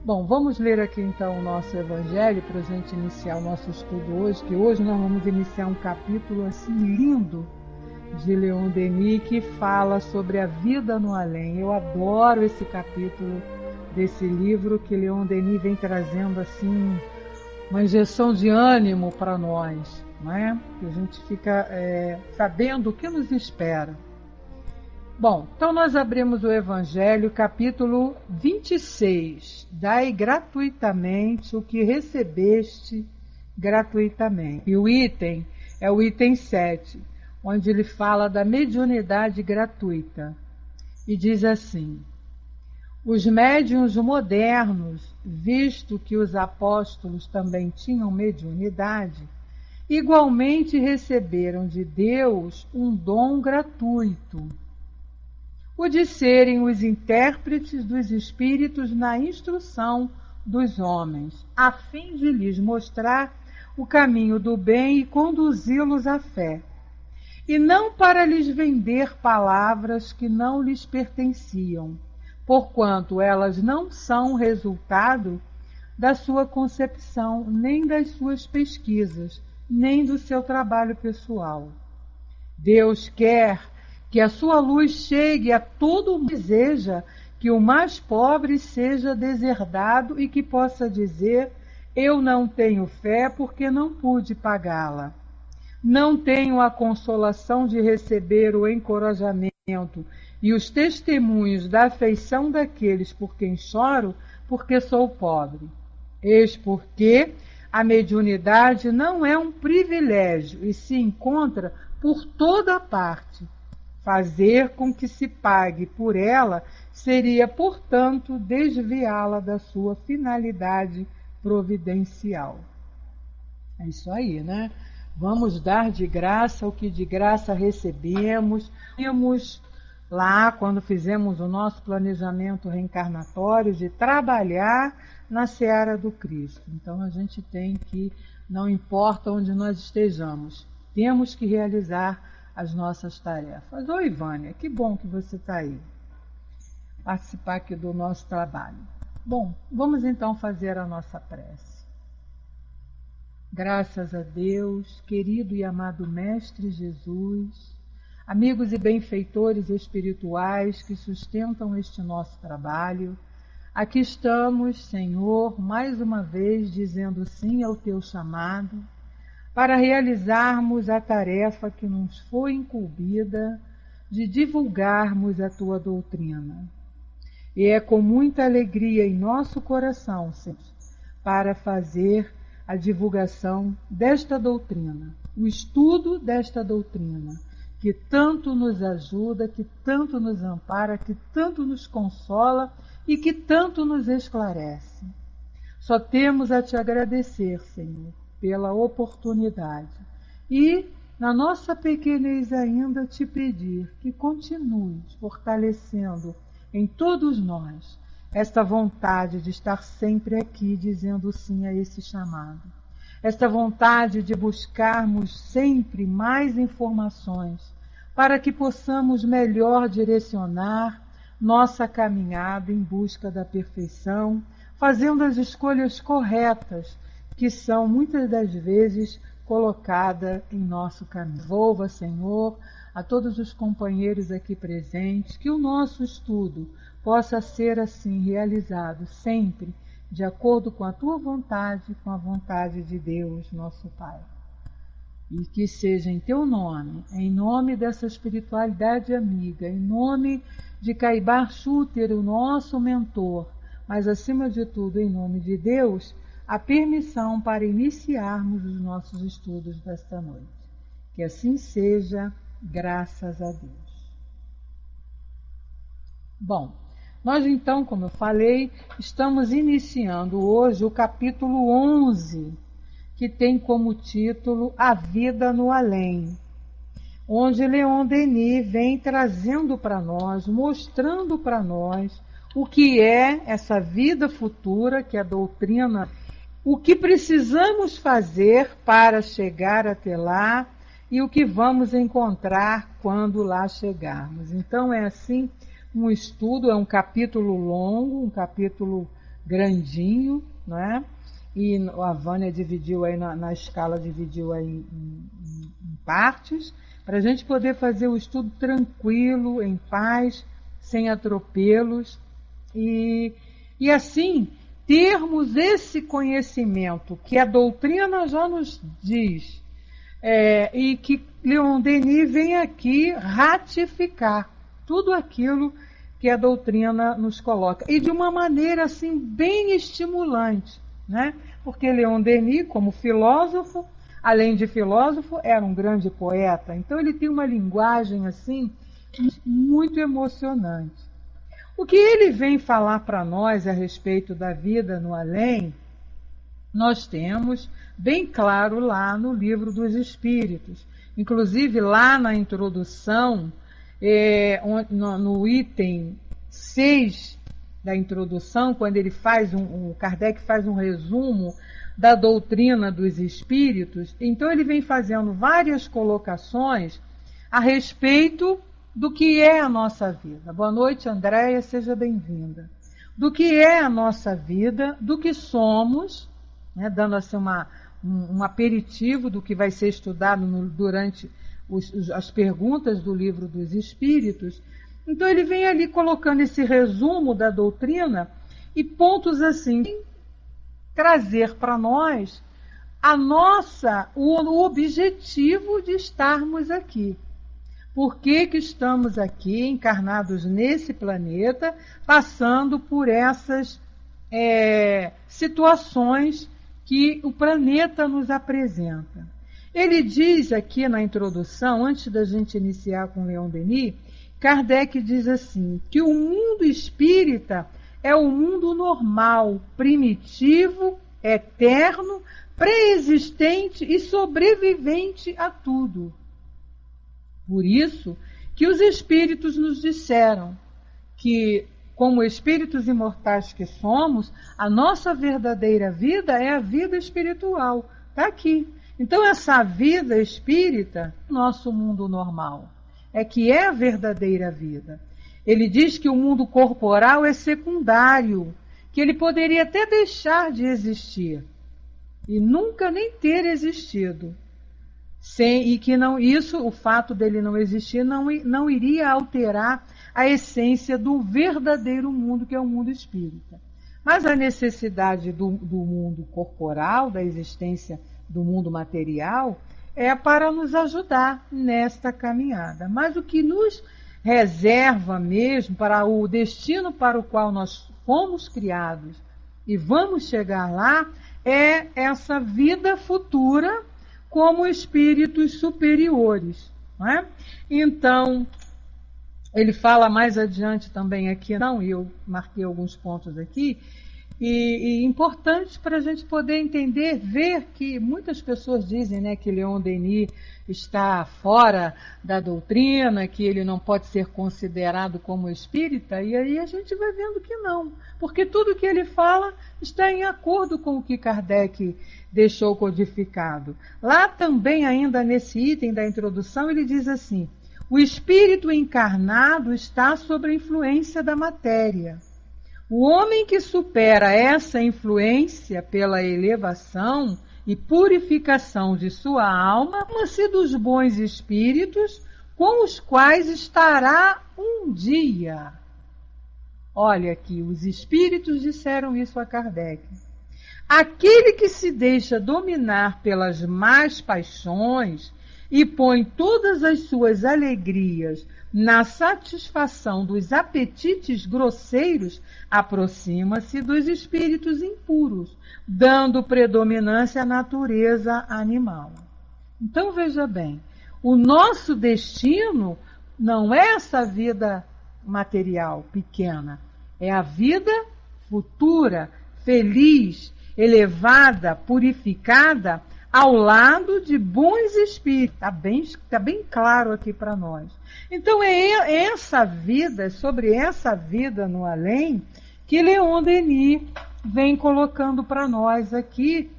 Bom, vamos ler aqui então o nosso Evangelho para a gente iniciar o nosso estudo hoje, que hoje nós vamos iniciar um capítulo assim lindo de Leon Denis que fala sobre a vida no além. Eu adoro esse capítulo desse livro que Leon Denis vem trazendo assim uma injeção de ânimo para nós, não é? Que a gente fica sabendo o que nos espera. Bom, então nós abrimos o Evangelho, capítulo 26. Dai gratuitamente o que recebeste gratuitamente. E o item é o item 7, onde ele fala da mediunidade gratuita. E diz assim: os médiuns modernos, visto que os apóstolos também tinham mediunidade, igualmente receberam de Deus um dom gratuito, o de serem os intérpretes dos espíritos na instrução dos homens, a fim de lhes mostrar o caminho do bem e conduzi-los à fé, e não para lhes vender palavras que não lhes pertenciam, porquanto elas não são resultado da sua concepção, nem das suas pesquisas, nem do seu trabalho pessoal. Deus quer que a sua luz chegue a todo mundo, deseja que o mais pobre seja deserdado e que possa dizer: eu não tenho fé porque não pude pagá-la. Não tenho a consolação de receber o encorajamento e os testemunhos da afeição daqueles por quem choro, porque sou pobre. Eis porque a mediunidade não é um privilégio e se encontra por toda parte. Fazer com que se pague por ela seria, portanto, desviá-la da sua finalidade providencial. É isso aí, né? Vamos dar de graça o que de graça recebemos. Vimos lá, quando fizemos o nosso planejamento reencarnatório, de trabalhar na seara do Cristo. Então, a gente tem que, não importa onde nós estejamos, temos que realizar as nossas tarefas. Oi, Vânia, que bom que você está aí, participar aqui do nosso trabalho. Bom, vamos então fazer a nossa prece. Graças a Deus, querido e amado Mestre Jesus, amigos e benfeitores espirituais que sustentam este nosso trabalho, aqui estamos, Senhor, mais uma vez dizendo sim ao teu chamado, para realizarmos a tarefa que nos foi incumbida de divulgarmos a tua doutrina. E é com muita alegria em nosso coração, Senhor, para fazer a divulgação desta doutrina, o estudo desta doutrina, que tanto nos ajuda, que tanto nos ampara, que tanto nos consola e que tanto nos esclarece. Só temos a te agradecer, Senhor, pela oportunidade e, na nossa pequenez ainda, te pedir que continues fortalecendo em todos nós esta vontade de estar sempre aqui dizendo sim a esse chamado, esta vontade de buscarmos sempre mais informações para que possamos melhor direcionar nossa caminhada em busca da perfeição, fazendo as escolhas corretas que são muitas das vezes colocadas em nosso caminho. Devolva, Senhor, a todos os companheiros aqui presentes, que o nosso estudo possa ser assim realizado sempre de acordo com a tua vontade, com a vontade de Deus, nosso Pai. E que seja em teu nome, em nome dessa espiritualidade amiga, em nome de Caibar Schutter, o nosso mentor, mas acima de tudo em nome de Deus, a permissão para iniciarmos os nossos estudos desta noite. Que assim seja, graças a Deus. Bom, nós então, como eu falei, estamos iniciando hoje o capítulo 11, que tem como título A Vida no Além, onde Leon Denis vem trazendo para nós, mostrando para nós o que é essa vida futura, que é a doutrina, o que precisamos fazer para chegar até lá e o que vamos encontrar quando lá chegarmos. Então é assim um estudo, é um capítulo longo, um capítulo grandinho, né? E a Vânia dividiu aí na escala, dividiu aí em partes, para a gente poder fazer o estudo tranquilo, em paz, sem atropelos, e assim termos esse conhecimento que a doutrina já nos diz, e que Leon Denis vem aqui ratificar tudo aquilo que a doutrina nos coloca, e de uma maneira assim bem estimulante, né? Porque Leon Denis, como filósofo, além de filósofo, era um grande poeta, então ele tem uma linguagem assim muito emocionante. O que ele vem falar para nós a respeito da vida no além, nós temos bem claro lá no Livro dos Espíritos. Inclusive lá na introdução, no item 6 da introdução, quando ele faz Kardec faz um resumo da doutrina dos espíritos, então ele vem fazendo várias colocações a respeito do que é a nossa vida. Boa noite, Andréia, seja bem-vinda. Do que é a nossa vida, do que somos, né, dando assim um aperitivo do que vai ser estudado durante as perguntas do Livro dos Espíritos. Então ele vem ali colocando esse resumo da doutrina e pontos assim, trazer para nós o objetivo de estarmos aqui. Por que estamos aqui, encarnados nesse planeta, passando por essas situações que o planeta nos apresenta? Ele diz aqui na introdução, antes da gente iniciar com Leon Denis, Kardec diz assim, que o mundo espírita é o mundo normal, primitivo, eterno, pré-existente e sobrevivente a tudo. Por isso que os espíritos nos disseram que, como espíritos imortais que somos, a nossa verdadeira vida é a vida espiritual. Está aqui. Então essa vida espírita, nosso mundo normal, que é a verdadeira vida. Ele diz que o mundo corporal é secundário, que ele poderia até deixar de existir e nunca nem ter existido. E que o fato dele não existir não iria alterar a essência do verdadeiro mundo, que é o mundo espírita. Mas a necessidade do mundo corporal, da existência do mundo material, é para nos ajudar nesta caminhada. Mas o que nos reserva mesmo para o destino para o qual nós fomos criados e vamos chegar lá, é essa vida futura como espíritos superiores, não é? Então, ele fala mais adiante também aqui, e eu marquei alguns pontos aqui, e importantes para a gente poder entender, ver que muitas pessoas dizem, né, que Leon Denis está fora da doutrina, que ele não pode ser considerado como espírita, e aí a gente vai vendo que não, porque tudo que ele fala está em acordo com o que Kardec deixou codificado. Lá também, ainda nesse item da introdução, ele diz assim, o espírito encarnado está sob a influência da matéria. O homem que supera essa influência pela elevação e purificação de sua alma, chama-se dos bons espíritos, com os quais estará um dia. Olha aqui, os espíritos disseram isso a Kardec. Aquele que se deixa dominar pelas más paixões e põe todas as suas alegrias na satisfação dos apetites grosseiros, aproxima-se dos espíritos impuros, dando predominância à natureza animal. Então veja bem, o nosso destino não é essa vida material pequena, é a vida futura, feliz, elevada, purificada, ao lado de bons espíritos. Está bem claro aqui para nós. Então é essa vida, sobre essa vida no além, que Leon Denis vem colocando para nós aqui,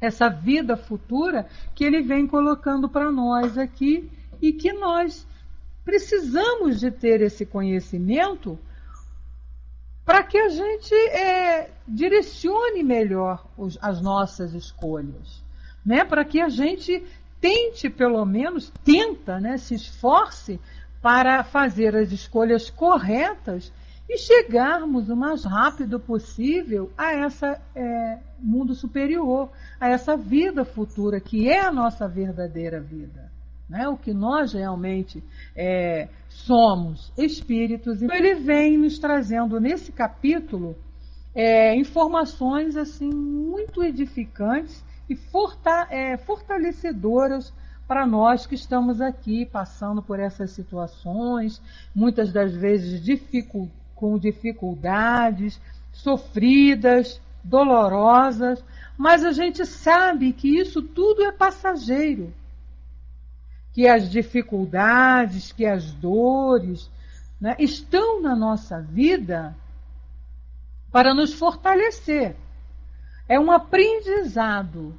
essa vida futura que ele vem colocando para nós aqui, e que nós precisamos de ter esse conhecimento para que a gente direcione melhor as nossas escolhas, né? Para que a gente tente, pelo menos, né? Se esforce para fazer as escolhas corretas e chegarmos o mais rápido possível a esse mundo superior, a essa vida futura, que é a nossa verdadeira vida. Né? O que nós realmente somos, espíritos. Então, ele vem nos trazendo nesse capítulo informações assim muito edificantes e fortalecedoras para nós que estamos aqui passando por essas situações, muitas das vezes com dificuldades, sofridas, dolorosas, mas a gente sabe que isso tudo é passageiro, que as dificuldades, que as dores, né, estão na nossa vida para nos fortalecer. É um aprendizado,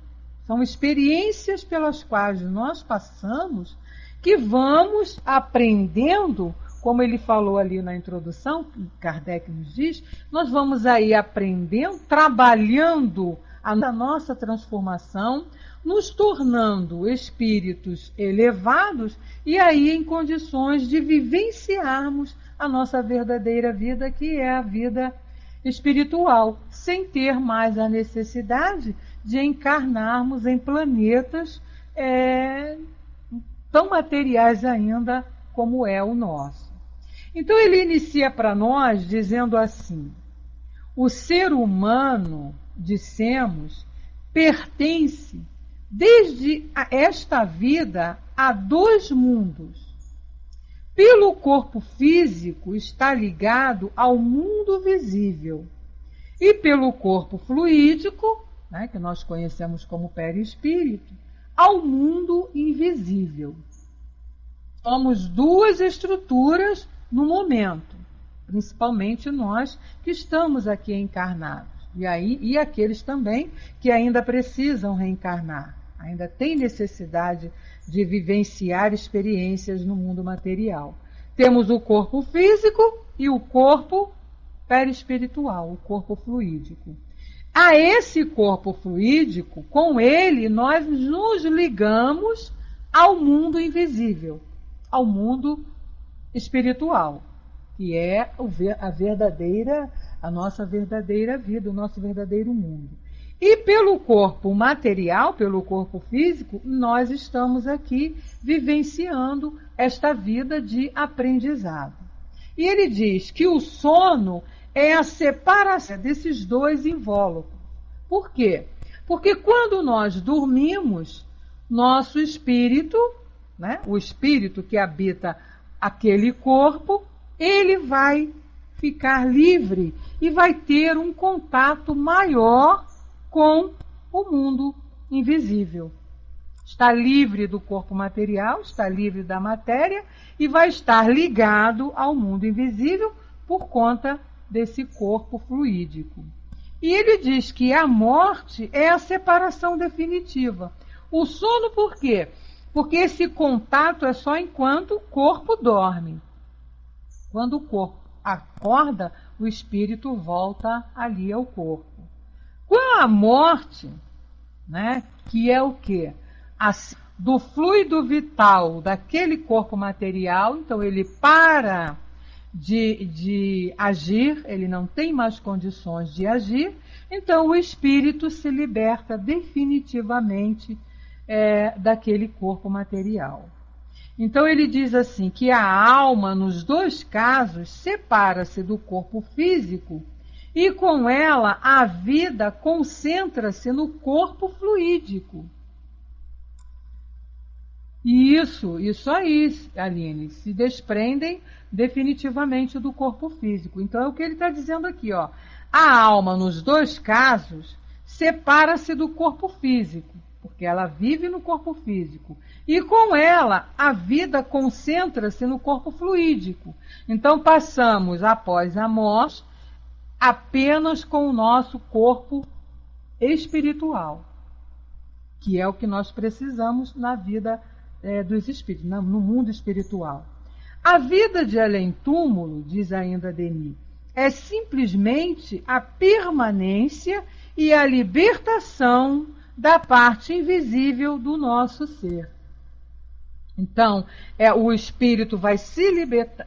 são experiências pelas quais nós passamos que vamos aprendendo, como ele falou ali na introdução, Kardec nos diz, nós vamos aí aprendendo, trabalhando a nossa transformação, nos tornando espíritos elevados e aí em condições de vivenciarmos a nossa verdadeira vida, que é a vida espiritual, sem ter mais a necessidade de encarnarmos em planetas tão materiais ainda como é o nosso. Então ele inicia para nós dizendo assim: o ser humano, dissemos, pertence desde esta vida a dois mundos. Pelo corpo físico está ligado ao mundo visível e pelo corpo fluídico, né, que nós conhecemos como perispírito, ao mundo invisível. Somos duas estruturas no momento, principalmente nós que estamos aqui encarnados, e aqueles também que ainda precisam reencarnar, ainda têm necessidade de vivenciar experiências no mundo material. Temos o corpo físico e o corpo perispiritual, o corpo fluídico. A esse corpo fluídico, com ele nós nos ligamos ao mundo invisível, ao mundo espiritual, que é a nossa verdadeira vida, o nosso verdadeiro mundo. E pelo corpo material, pelo corpo físico, nós estamos aqui vivenciando esta vida de aprendizado. E ele diz que o sono é a separação desses dois invólucros. Por quê? Porque quando nós dormimos, nosso espírito, né, o espírito que habita aquele corpo, ele vai ficar livre e vai ter um contato maior com o mundo invisível. Está livre do corpo material, está livre da matéria e vai estar ligado ao mundo invisível por conta desse corpo fluídico. E ele diz que a morte é a separação definitiva. O sono por quê? Porque esse contato é só enquanto o corpo dorme. Quando o corpo acorda, o espírito volta ali ao corpo. Com a morte, né, que é o quê? Do fluido vital daquele corpo material, então ele para de agir, ele não tem mais condições de agir, então o espírito se liberta definitivamente daquele corpo material. Então ele diz assim, que a alma, nos dois casos, separa-se do corpo físico e com ela a vida concentra-se no corpo fluídico. E isso aí, Aline, se desprendem definitivamente do corpo físico. Então é o que ele está dizendo aqui, ó. A alma, nos dois casos, separa-se do corpo físico, porque ela vive no corpo físico. E com ela, a vida concentra-se no corpo fluídico. Então passamos, após a morte, apenas com o nosso corpo espiritual, que é o que nós precisamos na vida dos espíritos, no mundo espiritual. A vida de além-túmulo, diz ainda Denis, é simplesmente a permanência e a libertação da parte invisível do nosso ser. Então, o espírito vai se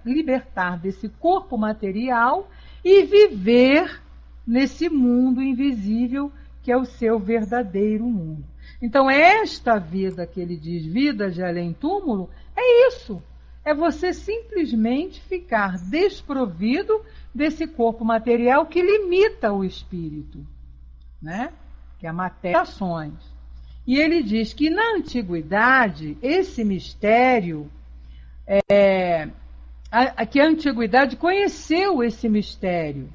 libertar desse corpo material e viver nesse mundo invisível que é o seu verdadeiro mundo. Então, esta vida que ele diz, vida de além-túmulo, é isso. É você simplesmente ficar desprovido desse corpo material que limita o espírito, né? Que é a matéria das ações. E ele diz que na antiguidade, esse mistério, que a antiguidade conheceu esse mistério,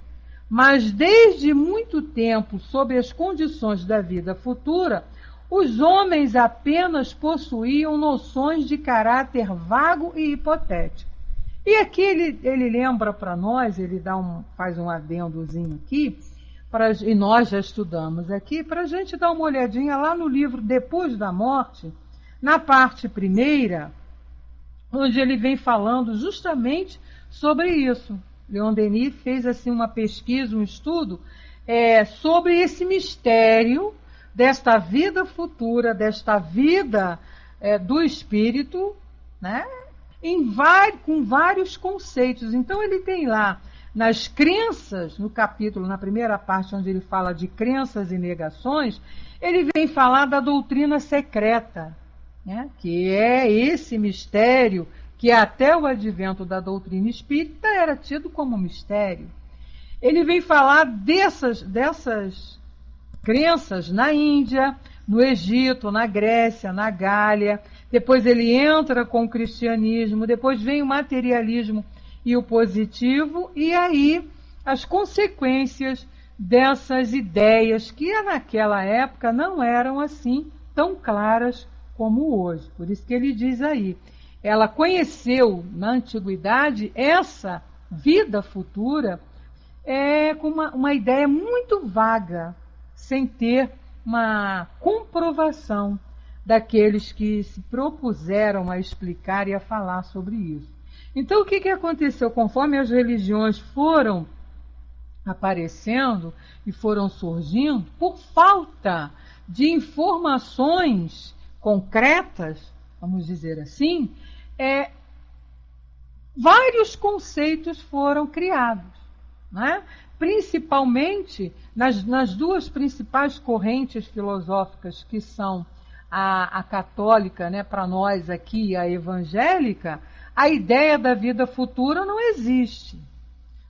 mas desde muito tempo, sob as condições da vida futura, os homens apenas possuíam noções de caráter vago e hipotético. E aqui ele lembra para nós, ele faz um adendozinho aqui, e nós já estudamos aqui, para a gente dar uma olhadinha lá no livro Depois da Morte, na parte primeira, onde ele vem falando justamente sobre isso. Leon Denis fez assim uma pesquisa, um estudo sobre esse mistério desta vida futura, desta vida do espírito, né? Com vários conceitos. Então ele tem lá nas crenças, no capítulo, na primeira parte onde ele fala de crenças e negações, ele vem falar da doutrina secreta, né? Que é esse mistério que até o advento da doutrina espírita era tido como mistério. Ele vem falar dessas crenças na Índia, no Egito, na Grécia, na Gália. Depois ele entra com o cristianismo, depois vem o materialismo e o positivo, e aí as consequências dessas ideias que naquela época não eram assim tão claras como hoje. Por isso que ele diz aí, ela conheceu na antiguidade essa vida futura com uma ideia muito vaga, sem ter uma comprovação daqueles que se propuseram a explicar e a falar sobre isso. Então, o que aconteceu? Conforme as religiões foram aparecendo e foram surgindo, por falta de informações concretas, vamos dizer assim, vários conceitos foram criados, né? Principalmente nas duas principais correntes filosóficas, que são a católica, né, para nós aqui, e a evangélica. A ideia da vida futura não existe.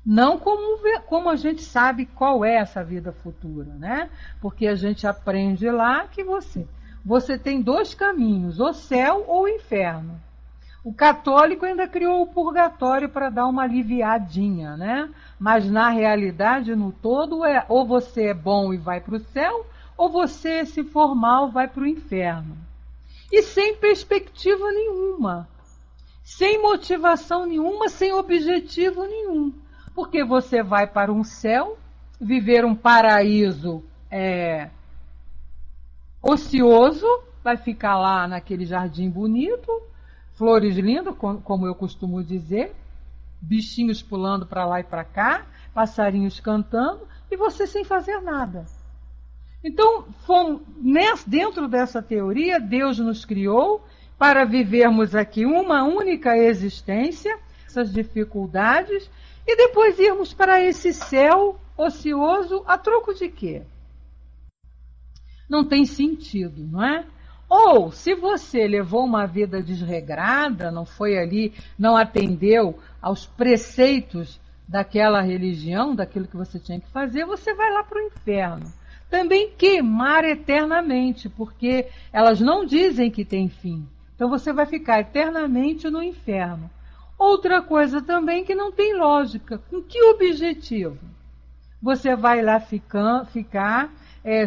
Não como a gente sabe qual é essa vida futura, né? Porque a gente aprende lá que você tem dois caminhos, o céu ou o inferno. O católico ainda criou o purgatório para dar uma aliviadinha, né? Mas na realidade, no todo, ou você é bom e vai para o céu, ou você, se for mal, vai para o inferno. E sem perspectiva nenhuma. Sem motivação nenhuma, sem objetivo nenhum. Porque você vai para um céu, viver um paraíso ocioso, vai ficar lá naquele jardim bonito, flores lindas, como eu costumo dizer, bichinhos pulando para lá e para cá, passarinhos cantando, e você sem fazer nada. Então, dentro dessa teoria, Deus nos criou para vivermos aqui uma única existência, essas dificuldades, e depois irmos para esse céu ocioso a troco de quê? Não tem sentido, não é? Ou, se você levou uma vida desregrada, não foi ali, não atendeu aos preceitos daquela religião, daquilo que você tinha que fazer, você vai lá para o inferno. Também queimar eternamente, porque elas não dizem que tem fim. Então você vai ficar eternamente no inferno. Outra coisa também que não tem lógica. Com que objetivo? Você vai lá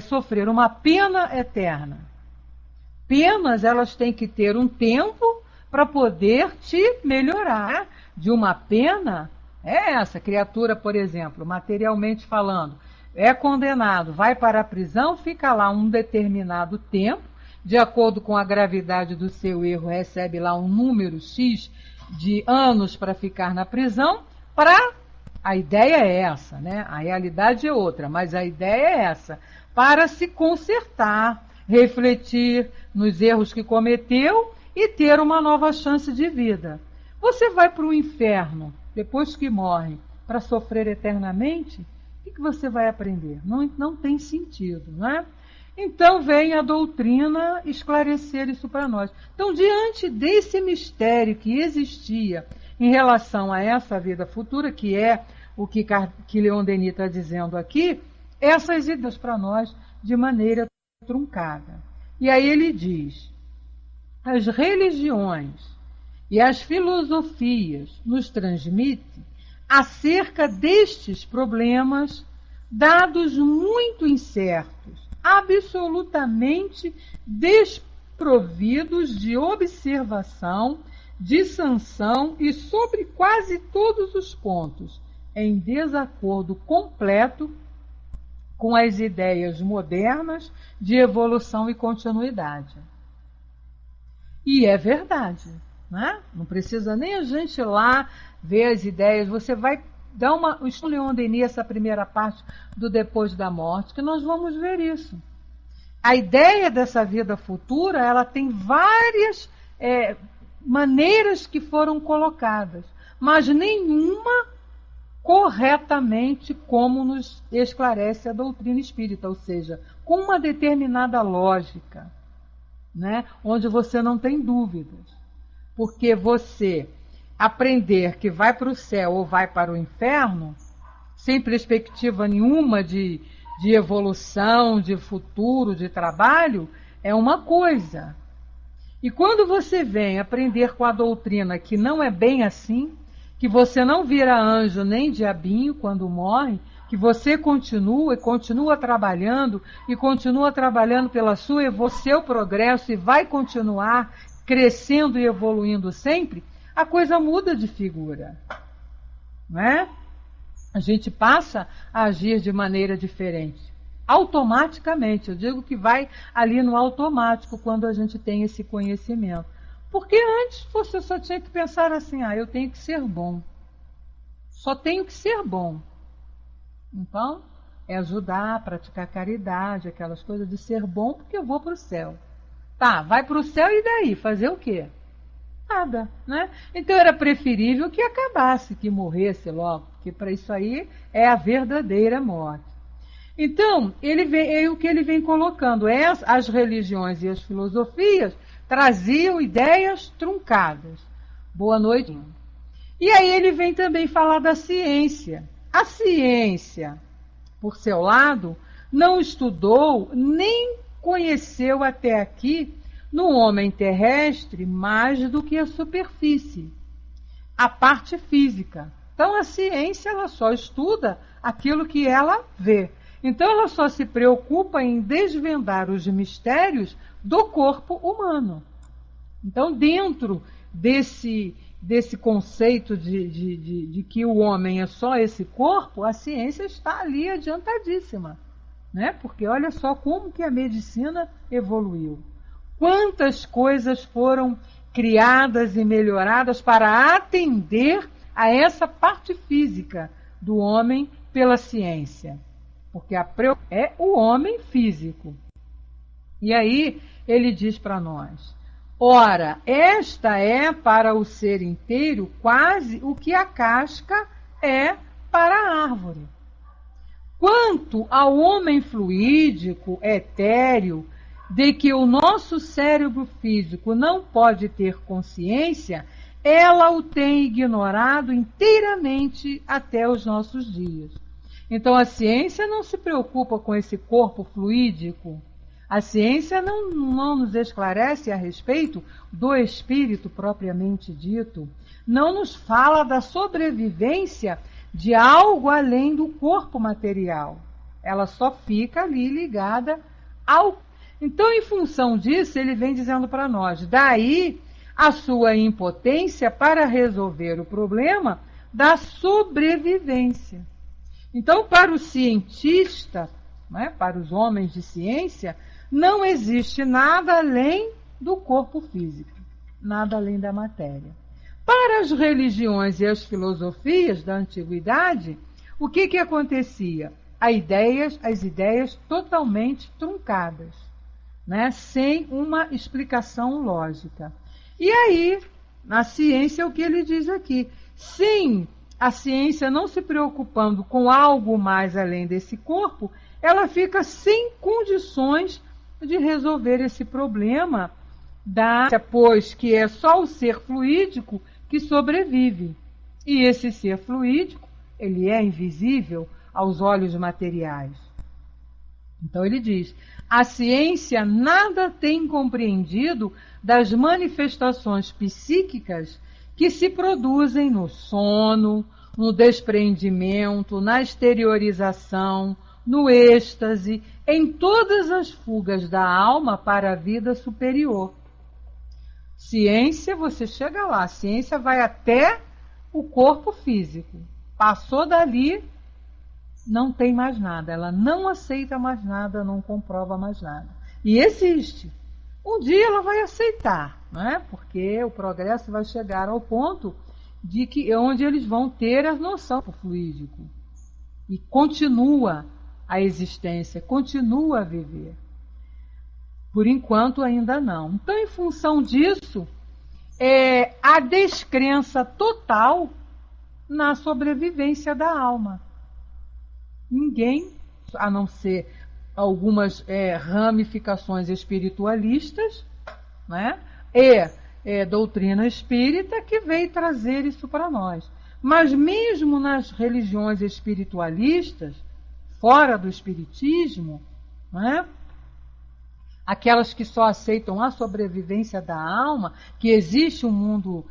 sofrer uma pena eterna. Penas, elas têm que ter um tempo para poder te melhorar. De uma pena, essa criatura, por exemplo, materialmente falando, é condenado, vai para a prisão, fica lá um determinado tempo, de acordo com a gravidade do seu erro, recebe lá um número X de anos para ficar na prisão, para A ideia é essa, né? A realidade é outra, mas a ideia é essa, para se consertar, refletir nos erros que cometeu e ter uma nova chance de vida. Você vai para o inferno, depois que morre, para sofrer eternamente? O que você vai aprender? Não tem sentido, não é? Então vem a doutrina esclarecer isso para nós. Então, diante desse mistério que existia em relação a essa vida futura, que é o que Leon Denis está dizendo aqui, essas ideias para nós de maneira truncada. E aí ele diz: as religiões e as filosofias nos transmitem acerca destes problemas dados muito incertos, absolutamente desprovidos de observação, de sanção e sobre quase todos os pontos em desacordo completo com as ideias modernas de evolução e continuidade. E é verdade, né? Não precisa nem a gente ir lá ver as ideias, você vai dar uma... O Leon Denis, essa primeira parte do Depois da Morte, que nós vamos ver isso. A ideia dessa vida futura, ela tem várias maneiras que foram colocadas, mas nenhuma corretamente como nos esclarece a doutrina espírita, ou seja, com uma determinada lógica, né, onde você não tem dúvidas. Porque você aprender que vai para o céu ou vai para o inferno, sem perspectiva nenhuma de evolução, de futuro, de trabalho, é uma coisa. E quando você vem aprender com a doutrina que não é bem assim, que você não vira anjo nem diabinho quando morre, que você continua e continua trabalhando pela sua evolução, seu progresso e vai continuar crescendo e evoluindo sempre, a coisa muda de figura, não é? A gente passa a agir de maneira diferente, automaticamente. Eu digo que vai ali no automático quando a gente tem esse conhecimento. Porque antes você só tinha que pensar assim: eu tenho que ser bom. Só tenho que ser bom. Então, é ajudar, praticar caridade, aquelas coisas de ser bom porque eu vou para o céu. Tá, vai para o céu e daí? Fazer o quê? Nada, né? Então era preferível que acabasse, que morresse logo, porque para isso aí é a verdadeira morte. Então, o que ele vem colocando é as religiões e as filosofias traziam ideias truncadas. Boa noite. E aí ele vem também falar da ciência. A ciência, por seu lado, não estudou nem conheceu até aqui no homem terrestre mais do que a superfície, a parte física. Então a ciência ela só estuda aquilo que ela vê. Então ela só se preocupa em desvendar os mistérios do corpo humano. Então, dentro desse conceito de que o homem é só esse corpo, a ciência está ali adiantadíssima, né? Porque olha só como que a medicina evoluiu. Quantas coisas foram criadas e melhoradas para atender a essa parte física do homem pela ciência. Porque é o homem físico. E aí ele diz para nós: ora, esta é para o ser inteiro quase o que a casca é para a árvore. Quanto ao homem fluídico, etéreo, de que o nosso cérebro físico não pode ter consciência, ela o tem ignorado inteiramente até os nossos dias. Então a ciência não se preocupa com esse corpo fluídico. A ciência não nos esclarece a respeito do espírito propriamente dito. Não nos fala da sobrevivência de algo além do corpo material. Ela só fica ali ligada ao... Então, em função disso, ele vem dizendo para nós, daí a sua impotência para resolver o problema da sobrevivência. Então, para o cientista, né, para os homens de ciência, não existe nada além do corpo físico, nada além da matéria. Para as religiões e as filosofias da antiguidade, o que acontecia? As ideias totalmente truncadas, né? Sem uma explicação lógica. E aí, na ciência, o que ele diz aqui? Sim, a ciência não se preocupando com algo mais além desse corpo, ela fica sem condições de resolver esse problema, pois que é só o ser fluídico que sobrevive. E esse ser fluídico, ele é invisível aos olhos materiais. Então ele diz, a ciência nada tem compreendido das manifestações psíquicas que se produzem no sono, no despreendimento, na exteriorização, no êxtase, em todas as fugas da alma para a vida superior. Ciência, você chega lá, a ciência vai até o corpo físico. Passou dali, não tem mais nada, ela não aceita mais nada, não comprova mais nada. E existe. Um dia ela vai aceitar, né? Porque o progresso vai chegar ao ponto de que onde eles vão ter a noção do fluídico. E continua a existência, continua a viver. Por enquanto ainda não. Então, em função disso, a descrença total na sobrevivência da alma. Ninguém, a não ser algumas ramificações espiritualistas, né, e doutrina espírita, que veio trazer isso para nós. Mas mesmo nas religiões espiritualistas, fora do espiritismo, né, aquelas que só aceitam a sobrevivência da alma, que existe um mundo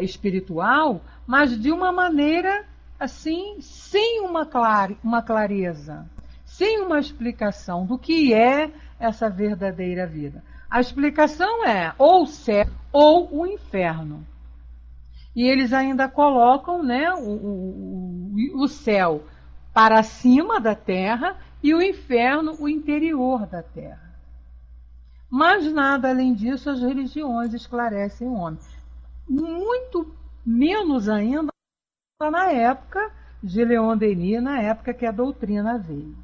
espiritual, mas de uma maneira assim, sem uma clareza, sem uma explicação do que é essa verdadeira vida. A explicação é ou o céu ou o inferno. E eles ainda colocam, né, o céu para cima da terra e o inferno o interior da terra. Mas nada além disso as religiões esclarecem o homem. Muito menos ainda na época de Leon Denis, na época que a doutrina veio.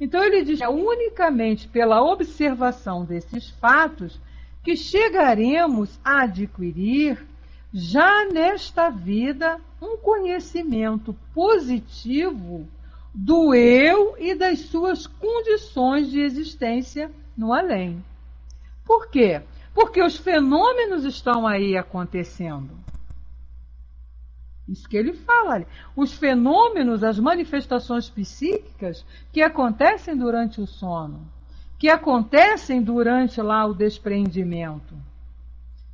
Então ele diz que é unicamente pela observação desses fatos que chegaremos a adquirir, já nesta vida, um conhecimento positivo do eu e das suas condições de existência no além. Por quê? Porque os fenômenos estão aí acontecendo. Isso que ele fala ali. Os fenômenos, as manifestações psíquicas que acontecem durante o sono, que acontecem durante lá o despreendimento,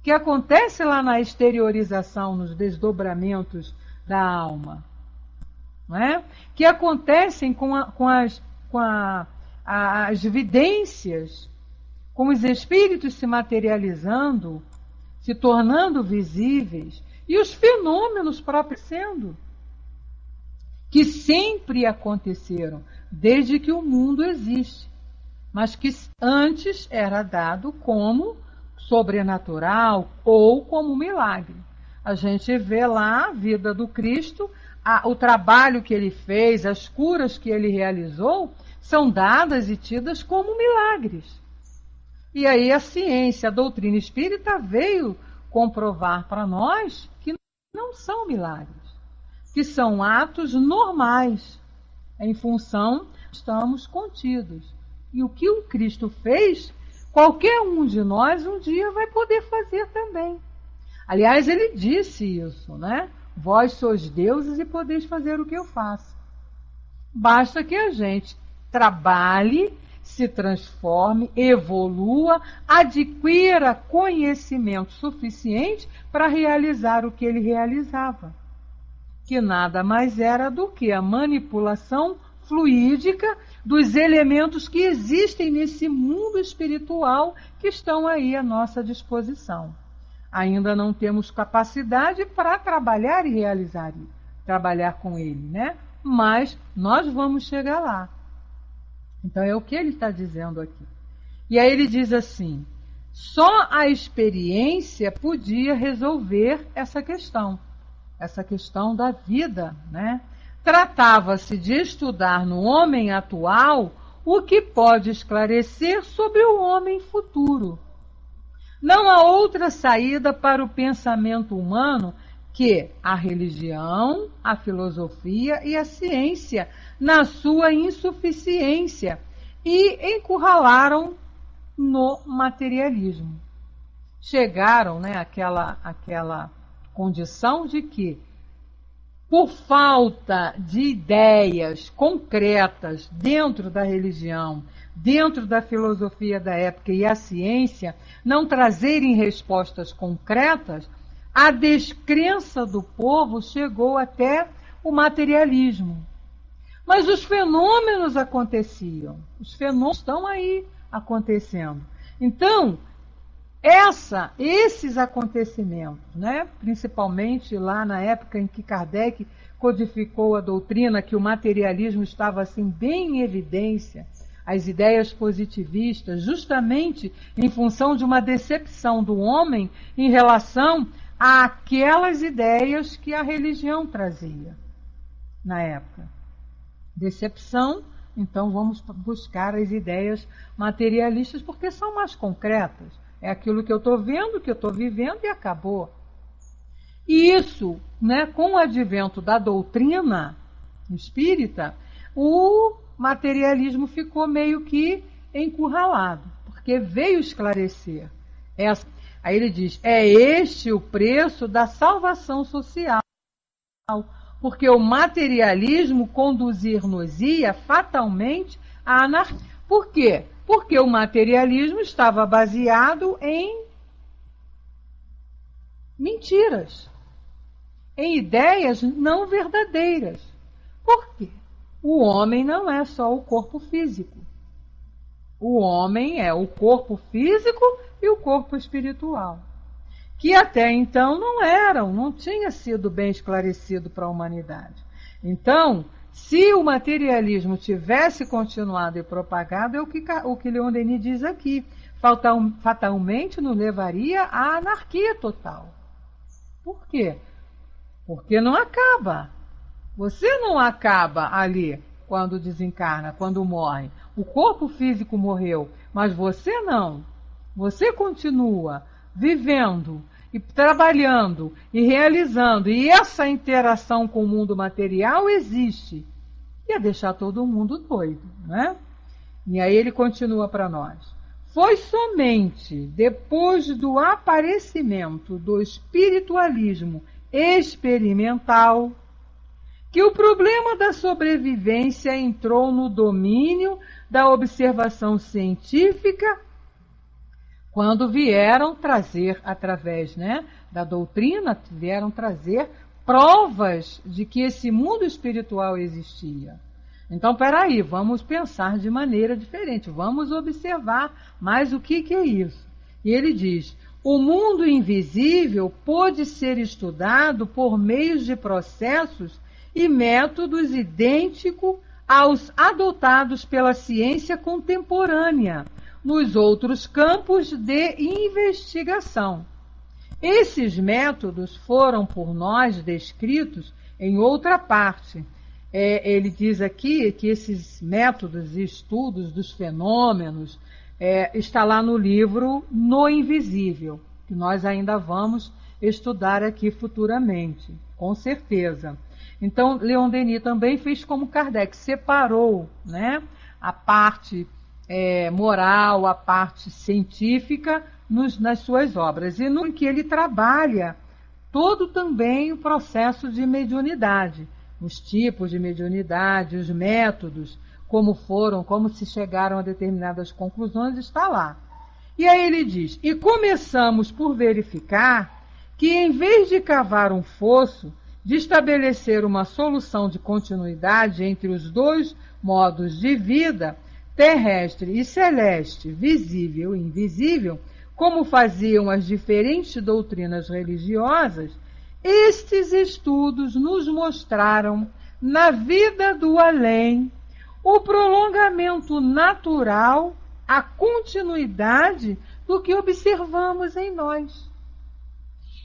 que acontece lá na exteriorização, nos desdobramentos da alma, não é? Que acontecem com as vidências, com os espíritos se materializando, se tornando visíveis, e os fenômenos próprios sendo, que sempre aconteceram, desde que o mundo existe, mas que antes era dado como sobrenatural ou como milagre. A gente vê lá a vida do Cristo, o trabalho que ele fez, as curas que ele realizou, são dadas e tidas como milagres. E aí a ciência, a doutrina espírita veio comprovar para nós que não são milagres, que são atos normais, em função estamos contidos. E o que o Cristo fez, qualquer um de nós um dia vai poder fazer também. Aliás, ele disse isso, né? Vós sois deuses e podeis fazer o que eu faço. Basta que a gente trabalhe, se transforme, evolua, adquira conhecimento suficiente para realizar o que ele realizava, que nada mais era do que a manipulação fluídica dos elementos que existem nesse mundo espiritual que estão aí à nossa disposição. Ainda não temos capacidade para trabalhar e realizar, trabalhar com ele, né? Mas nós vamos chegar lá. Então é o que ele está dizendo aqui. E aí ele diz assim, Só a experiência podia resolver essa questão da vida, né? Tratava-se de estudar no homem atual o que pode esclarecer sobre o homem futuro. Não há outra saída para o pensamento humano que a religião, a filosofia e a ciência, na sua insuficiência, e encurralaram no materialismo. Chegaram, né, àquela condição de que, por falta de ideias concretas dentro da religião, dentro da filosofia da época e a ciência, não trazerem respostas concretas, a descrença do povo chegou até o materialismo. Mas os fenômenos aconteciam, os fenômenos estão aí acontecendo. Então, esses acontecimentos, né, principalmente lá na época em que Kardec codificou a doutrina, que o materialismo estava assim bem em evidência, as ideias positivistas, justamente em função de uma decepção do homem em relação àquelas ideias que a religião trazia na época. Decepção, então vamos buscar as ideias materialistas, porque são mais concretas. É aquilo que eu estou vendo, que eu estou vivendo e acabou. E isso, né, com o advento da doutrina espírita, o materialismo ficou meio que encurralado, porque veio esclarecer. Aí ele diz, é este o preço da salvação social, porque o materialismo conduzir-nos-ia fatalmente à anarquia. Por quê? Porque o materialismo estava baseado em mentiras, em ideias não verdadeiras. Por quê? O homem não é só o corpo físico. O homem é o corpo físico e o corpo espiritual, que até então não tinha sido bem esclarecido para a humanidade. Então, se o materialismo tivesse continuado e propagado, é o que Leon Denis diz aqui, fatalmente nos levaria à anarquia total. Por quê? Porque não acaba. Você não acaba ali quando desencarna, quando morre. O corpo físico morreu, mas você não. Você continua vivendo e trabalhando e realizando, e essa interação com o mundo material existe. Ia deixar todo mundo doido, né? E aí ele continua para nós. Foi somente depois do aparecimento do espiritualismo experimental que o problema da sobrevivência entrou no domínio da observação científica, quando vieram trazer, através, né, da doutrina, vieram trazer provas de que esse mundo espiritual existia. Então, peraí, vamos pensar de maneira diferente, vamos observar mais o que é isso. E ele diz, o mundo invisível pôde ser estudado por meios de processos e métodos idênticos aos adotados pela ciência contemporânea nos outros campos de investigação. Esses métodos foram por nós descritos em outra parte. Ele diz aqui que esses métodos e estudos dos fenômenos está lá no livro No Invisível, que nós ainda vamos estudar aqui futuramente, com certeza. Então, Leon Denis também fez como Kardec, separou, né, a parte moral, a parte científica nas suas obras. E no que ele trabalha todo também o processo de mediunidade, os tipos de mediunidade, os métodos, como se chegaram a determinadas conclusões, está lá. E aí ele diz, e começamos por verificar que em vez de cavar um fosso, de estabelecer uma solução de continuidade entre os dois modos de vida, terrestre e celeste, visível e invisível, como faziam as diferentes doutrinas religiosas, estes estudos nos mostraram, na vida do além, o prolongamento natural, a continuidade do que observamos em nós.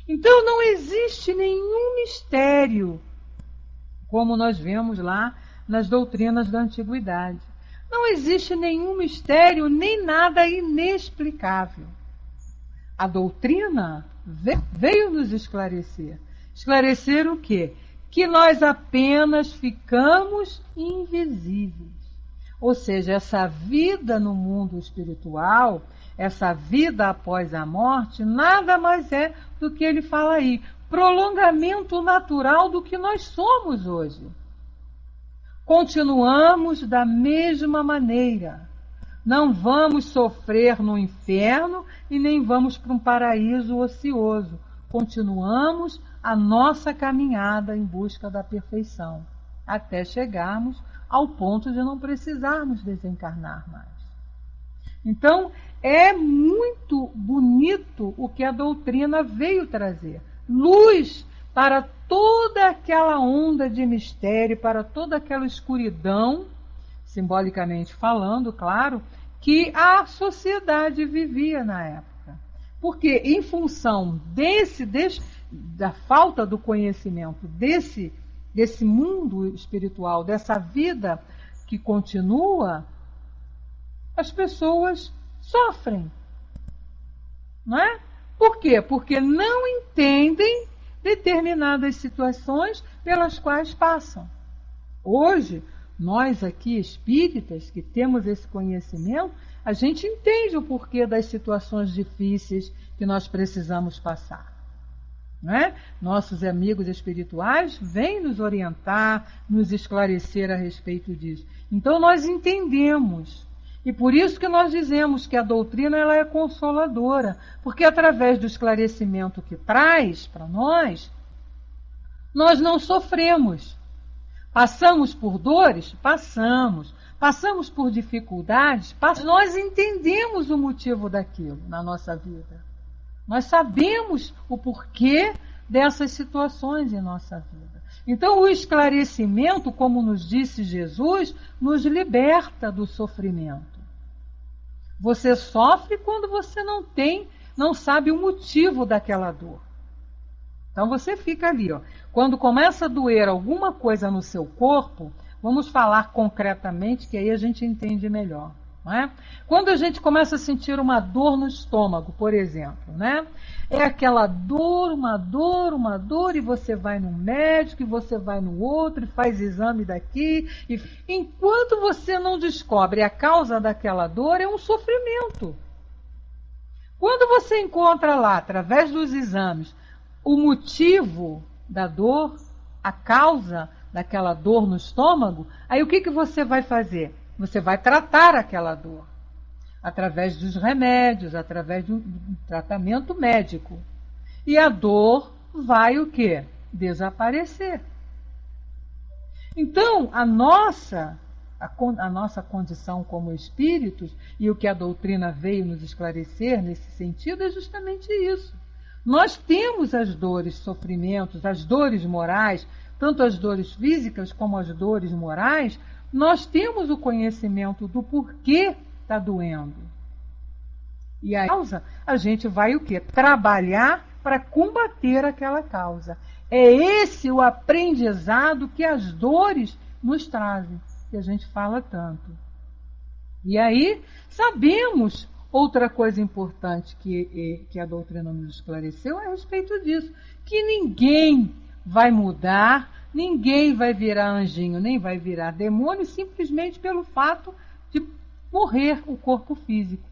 Então não existe nenhum mistério, como nós vemos lá nas doutrinas da antiguidade. Não existe nenhum mistério, nem nada inexplicável. A doutrina veio nos esclarecer. Esclarecer o quê? Que nós apenas ficamos invisíveis. Ou seja, essa vida no mundo espiritual, essa vida após a morte, nada mais é do que ele fala aí, prolongamento natural do que nós somos hoje. Continuamos da mesma maneira. Não vamos sofrer no inferno e nem vamos para um paraíso ocioso. Continuamos a nossa caminhada em busca da perfeição, até chegarmos ao ponto de não precisarmos desencarnar mais. Então, é muito bonito o que a doutrina veio trazer. Luz para toda aquela onda de mistério, para toda aquela escuridão, simbolicamente falando, claro, que a sociedade vivia na época. Porque, em função da falta do conhecimento desse mundo espiritual, dessa vida que continua, as pessoas sofrem. Não é? Por quê? Porque não entendem determinadas situações pelas quais passam. Hoje, nós aqui espíritas que temos esse conhecimento, a gente entende o porquê das situações difíceis que nós precisamos passar. Não é? Nossos amigos espirituais vêm nos orientar, nos esclarecer a respeito disso. Então nós entendemos. E por isso que nós dizemos que a doutrina ela é consoladora, porque através do esclarecimento que traz para nós não sofremos. Passamos por dores? Passamos. Passamos por dificuldades? Nós entendemos o motivo daquilo na nossa vida. Nós sabemos o porquê dessas situações em nossa vida. Então, o esclarecimento, como nos disse Jesus, nos liberta do sofrimento. Você sofre quando você não sabe o motivo daquela dor. Então, você fica ali, ó. Quando começa a doer alguma coisa no seu corpo, vamos falar concretamente, que aí a gente entende melhor. Não é? Quando a gente começa a sentir uma dor no estômago, por exemplo, né? É aquela dor, uma dor, e você vai num médico, e você vai no outro, e faz exame daqui. E enquanto você não descobre a causa daquela dor, é um sofrimento. Quando você encontra lá, através dos exames, o motivo da dor, a causa daquela dor no estômago, aí o que você vai fazer? Você vai tratar aquela dor através dos remédios, através de um tratamento médico. E a dor vai o quê? Desaparecer. Então, a nossa condição como espíritos, e o que a doutrina veio nos esclarecer nesse sentido, é justamente isso. Nós temos as dores, sofrimentos, as dores morais, tanto as dores físicas como as dores morais. Nós temos o conhecimento do porquê está doendo. E a causa, a gente vai o quê? Trabalhar para combater aquela causa. É esse o aprendizado que as dores nos trazem, que a gente fala tanto. E aí, sabemos outra coisa importante que a doutrina nos esclareceu a respeito disso, que ninguém vai mudar, ninguém vai virar anjinho, nem vai virar demônio, simplesmente pelo fato de morrer o corpo físico.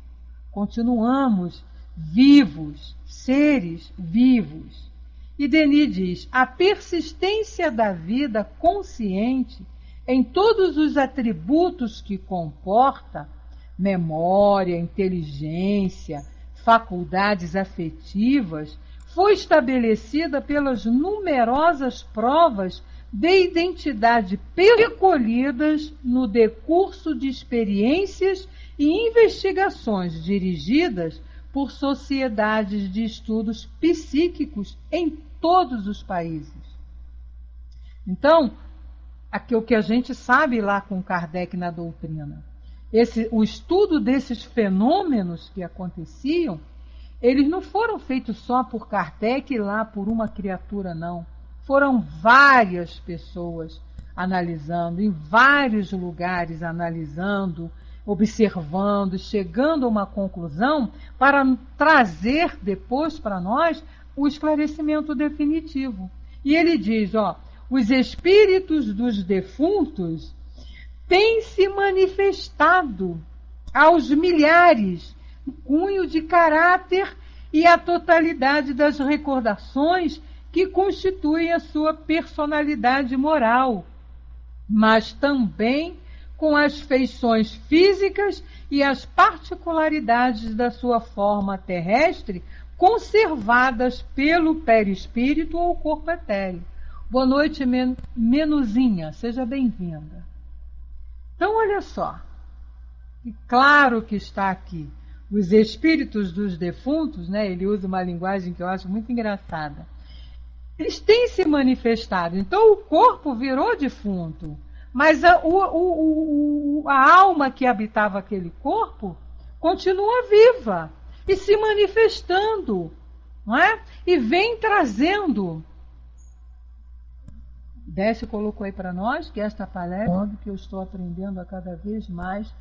Continuamos vivos, seres vivos. E Denis diz, a persistência da vida consciente em todos os atributos que comporta, memória, inteligência, faculdades afetivas, foi estabelecida pelas numerosas provas de identidade recolhidas no decurso de experiências e investigações dirigidas por sociedades de estudos psíquicos em todos os países. Então, aqui o que a gente sabe lá com Kardec na doutrina, O estudo desses fenômenos que aconteciam, eles não foram feitos só por Kardec e lá por uma criatura, não. Foram várias pessoas analisando, em vários lugares analisando, observando, chegando a uma conclusão para trazer depois para nós o esclarecimento definitivo. E ele diz, os espíritos dos defuntos têm se manifestado aos milhares, cunho de caráter e a totalidade das recordações que constituem a sua personalidade moral, mas também com as feições físicas e as particularidades da sua forma terrestre conservadas pelo perispírito ou corpo etéreo. Boa noite, Menuzinha, seja bem-vinda. Então, olha só, e claro que está aqui, os espíritos dos defuntos, né, ele usa uma linguagem que eu acho muito engraçada, eles têm se manifestado, então o corpo virou defunto, mas a alma que habitava aquele corpo continua viva e se manifestando, não é? E vem trazendo. Décio colocou aí para nós que esta palestra, que eu estou aprendendo a cada vez mais,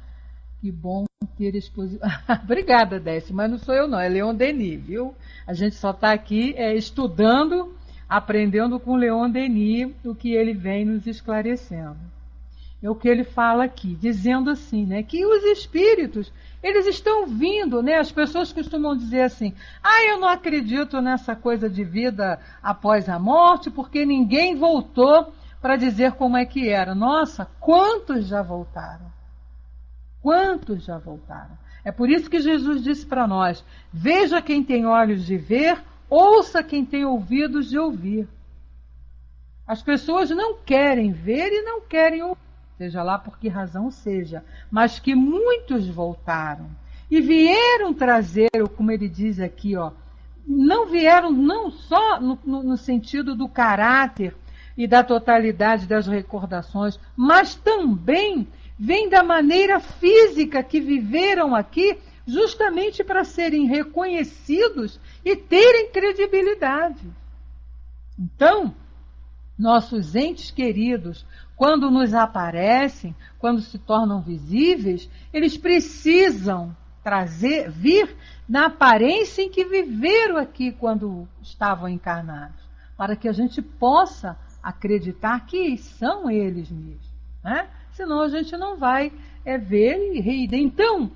que bom ter exposição. Obrigada, Décio, mas não sou eu não, é Leon Denis, viu? A gente só está aqui estudando, aprendendo com Leon Denis o que ele vem nos esclarecendo. É o que ele fala aqui, dizendo assim, né, que os espíritos, eles estão vindo, né, as pessoas costumam dizer assim, eu não acredito nessa coisa de vida após a morte, porque ninguém voltou para dizer como é que era. Nossa, quantos já voltaram? Quantos já voltaram? É por isso que Jesus disse para nós, veja quem tem olhos de ver, ouça quem tem ouvidos de ouvir. As pessoas não querem ver e não querem ouvir, seja lá por que razão seja, mas que muitos voltaram e vieram trazer, como ele diz aqui, não vieram não só no sentido do caráter e da totalidade das recordações, mas também vem da maneira física que viveram aqui, justamente para serem reconhecidos e terem credibilidade. Então, nossos entes queridos, quando nos aparecem, quando se tornam visíveis, eles precisam vir na aparência em que viveram aqui quando estavam encarnados, para que a gente possa acreditar que são eles mesmos, né? Senão a gente não vai ver e rir. Então,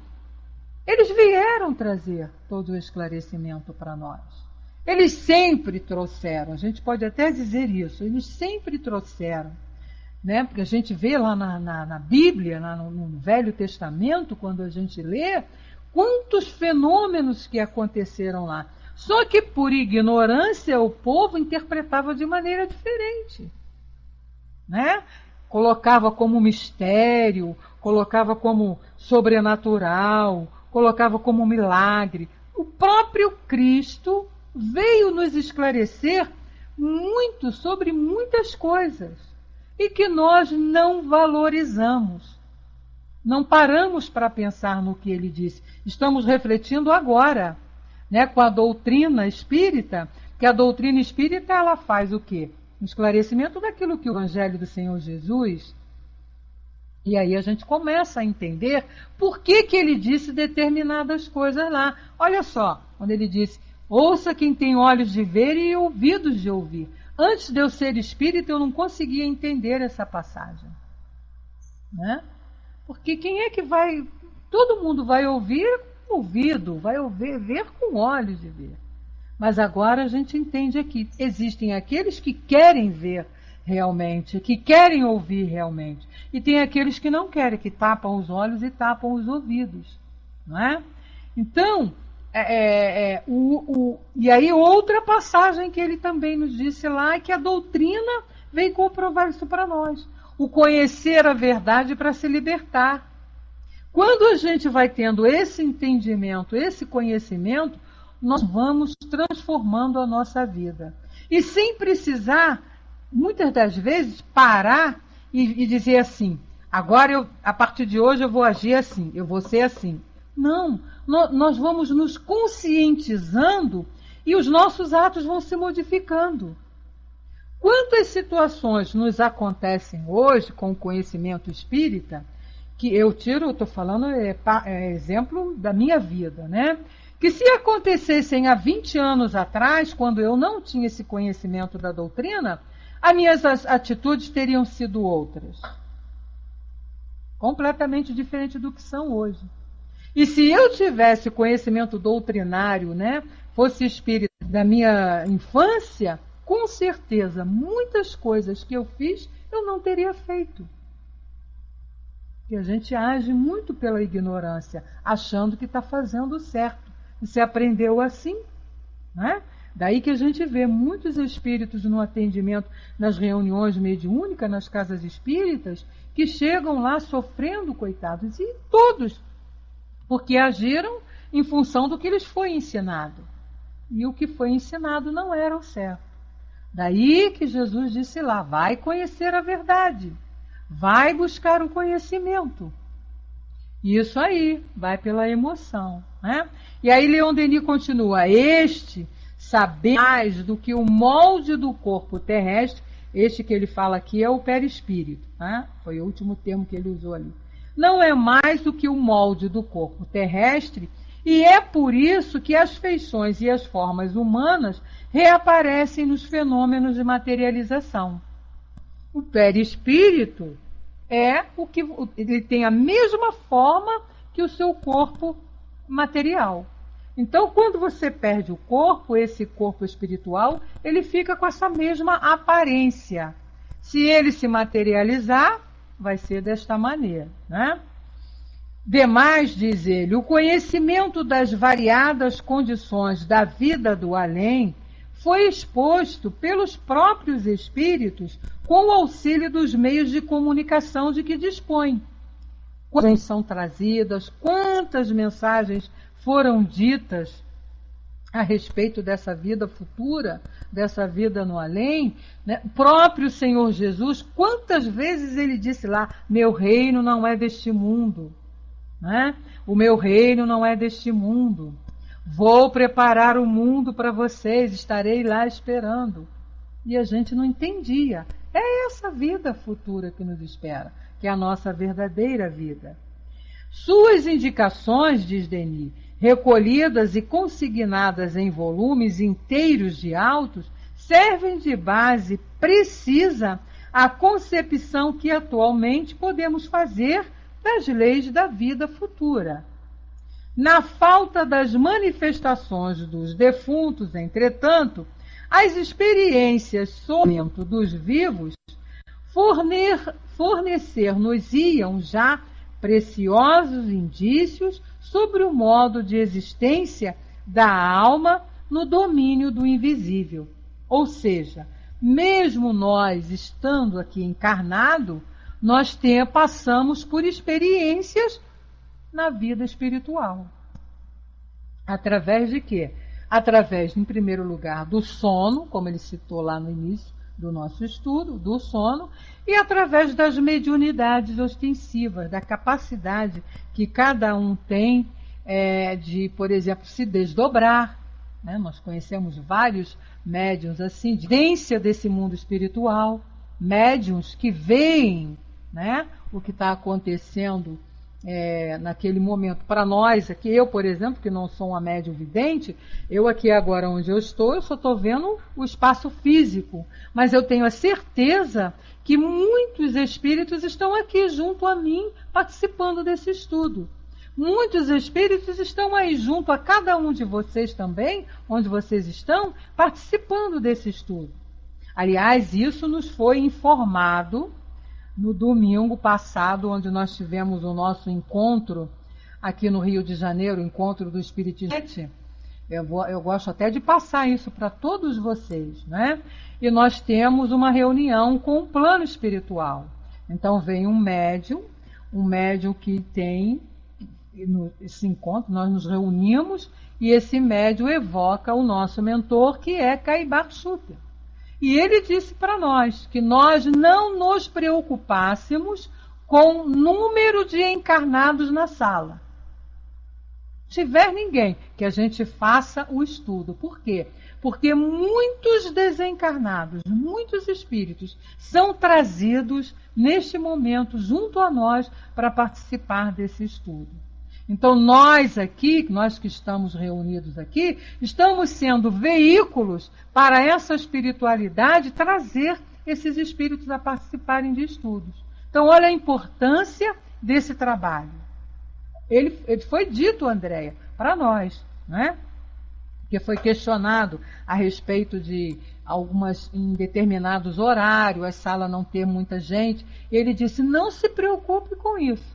eles vieram trazer todo o esclarecimento para nós. Eles sempre trouxeram, a gente pode até dizer isso, eles sempre trouxeram, né? Porque a gente vê lá na Bíblia, no Velho Testamento, quando a gente lê, quantos fenômenos que aconteceram lá. Só que por ignorância o povo interpretava de maneira diferente, né? Colocava como mistério, colocava como sobrenatural, colocava como milagre. O próprio Cristo veio nos esclarecer muito sobre muitas coisas e que nós não valorizamos. Não paramos para pensar no que ele disse. Estamos refletindo agora, né, com a doutrina espírita, que a doutrina espírita ela faz o quê? Um esclarecimento daquilo que o Evangelho do Senhor Jesus. E aí a gente começa a entender por que ele disse determinadas coisas lá. Olha só, quando ele disse, ouça quem tem olhos de ver e ouvidos de ouvir. Antes de eu ser espírita, eu não conseguia entender essa passagem, né? Porque quem é que vai... Todo mundo vai ouvir com ouvido, vai ver com olhos de ver. Mas agora a gente entende aqui, existem aqueles que querem ver realmente, que querem ouvir realmente. E tem aqueles que não querem, que tapam os olhos e tapam os ouvidos, não é? Então, e aí outra passagem que ele também nos disse lá, é que a doutrina vem comprovar isso para nós. O conhecer a verdade para se libertar. Quando a gente vai tendo esse entendimento, esse conhecimento, nós vamos transformando a nossa vida. E sem precisar, muitas das vezes, parar e dizer assim, agora a partir de hoje eu vou agir assim, eu vou ser assim. Não, nós vamos nos conscientizando e os nossos atos vão se modificando. Quantas situações nos acontecem hoje com o conhecimento espírita, que eu estou falando, exemplo da minha vida, né? Que se acontecessem há 20 anos atrás, quando eu não tinha esse conhecimento da doutrina, as minhas atitudes teriam sido outras. Completamente diferente do que são hoje. E se eu tivesse conhecimento doutrinário, né, fosse espírita da minha infância, com certeza, muitas coisas que eu fiz, eu não teria feito. E a gente age muito pela ignorância, achando que está fazendo certo. E se aprendeu assim, né? Daí que a gente vê muitos espíritos no atendimento, nas reuniões mediúnicas, nas casas espíritas, que chegam lá sofrendo, coitados, e todos, porque agiram em função do que lhes foi ensinado. E o que foi ensinado não era o certo. Daí que Jesus disse lá, vai conhecer a verdade, vai buscar o conhecimento. Isso aí, vai pela emoção, né? E aí Leon Denis continua, saber mais do que o molde do corpo terrestre, este que ele fala aqui é o perispírito, né? Foi o último termo que ele usou ali. Não é mais do que o molde do corpo terrestre, e é por isso que as feições e as formas humanas reaparecem nos fenômenos de materialização. O perispírito é o que ele tem a mesma forma que o seu corpo material. Então, quando você perde o corpo, esse corpo espiritual, ele fica com essa mesma aparência. Se ele se materializar, vai ser desta maneira, né? Demais, diz ele, o conhecimento das variadas condições da vida do além foi exposto pelos próprios espíritos com o auxílio dos meios de comunicação de que dispõem. Quantas são trazidas, quantas mensagens foram ditas a respeito dessa vida futura, dessa vida no além, né? O próprio Senhor Jesus, quantas vezes ele disse lá, meu reino não é deste mundo, né? O meu reino não é deste mundo. Vou preparar o mundo para vocês, estarei lá esperando. E a gente não entendia. É essa vida futura que nos espera, que é a nossa verdadeira vida. Suas indicações, diz Denis, recolhidas e consignadas em volumes inteiros de autos, servem de base precisa à concepção que atualmente podemos fazer das leis da vida futura. Na falta das manifestações dos defuntos, entretanto, as experiências sobre o momento dos vivos fornecer-nos-iam já preciosos indícios sobre o modo de existência da alma no domínio do invisível. Ou seja, mesmo nós estando aqui encarnado, nós passamos por experiências na vida espiritual. Através de quê? Através, em primeiro lugar, do sono, como ele citou lá no início do nosso estudo, do sono, e através das mediunidades ostensivas, da capacidade que cada um tem de, por exemplo, se desdobrar. Né? Nós conhecemos vários médiuns assim, de vivência desse mundo espiritual, médiuns que veem, né, o que está acontecendo naquele momento. Para nós aqui, eu, por exemplo, que não sou uma médium vidente, eu aqui agora onde eu só estou vendo o espaço físico, mas eu tenho a certeza que muitos espíritos estão aqui junto a mim, participando desse estudo. Muitos espíritos estão aí junto a cada um de vocês também, onde vocês estão, participando desse estudo. Aliás, isso nos foi informado no domingo passado, onde nós tivemos o nosso encontro aqui no Rio de Janeiro, o encontro do Espiritismo. Eu gosto até de passar isso para todos vocês, né? E nós temos uma reunião com o plano espiritual. Então vem um médium que tem esse encontro, nós nos reunimos e esse médium evoca o nosso mentor, que é Caibar Schutter. E ele disse para nós que nós não nos preocupássemos com número de encarnados na sala. Tiver ninguém, que a gente faça o estudo. Por quê? Porque muitos desencarnados, muitos espíritos são trazidos neste momento junto a nós para participar desse estudo. Então nós aqui, nós que estamos reunidos aqui, estamos sendo veículos para essa espiritualidade trazer esses espíritos a participarem de estudos. Então olha a importância desse trabalho. Ele foi dito, Andréia, para nós, né? Que foi questionado a respeito de em determinados horários, a sala não ter muita gente. Ele disse, não se preocupe com isso.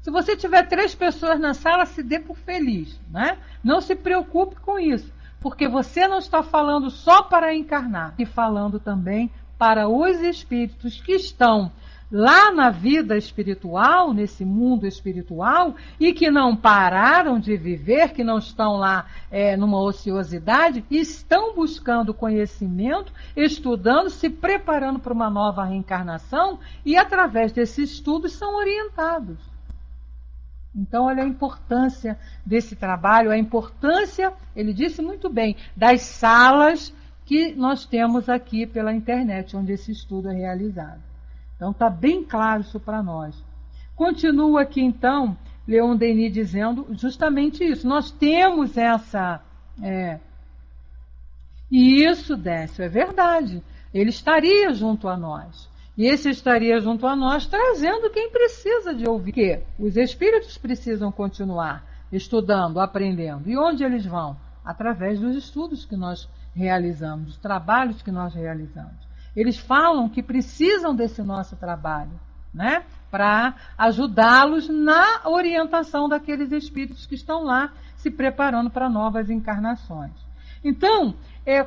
Se você tiver 3 pessoas na sala, se dê por feliz, né? Não se preocupe com isso, porque você não está falando só para encarnar, e falando também para os espíritos que estão lá na vida espiritual, nesse mundo espiritual, e que não pararam de viver, que não estão lá numa ociosidade, estão buscando conhecimento, estudando, se preparando para uma nova reencarnação, e através desses estudos são orientados. Então, olha a importância desse trabalho, a importância, ele disse muito bem, das salas que nós temos aqui pela internet, onde esse estudo é realizado. Então, está bem claro isso para nós. Continua aqui, então, Leon Denis dizendo justamente isso. Nós temos essa... E isso, Décio, é verdade. Ele estaria junto a nós. E esse estaria junto a nós trazendo quem precisa de ouvir. Porque os espíritos precisam continuar estudando, aprendendo. E onde eles vão? Através dos estudos que nós realizamos, dos trabalhos que nós realizamos. Eles falam que precisam desse nosso trabalho, né? Para ajudá-los na orientação daqueles espíritos que estão lá se preparando para novas encarnações. Então,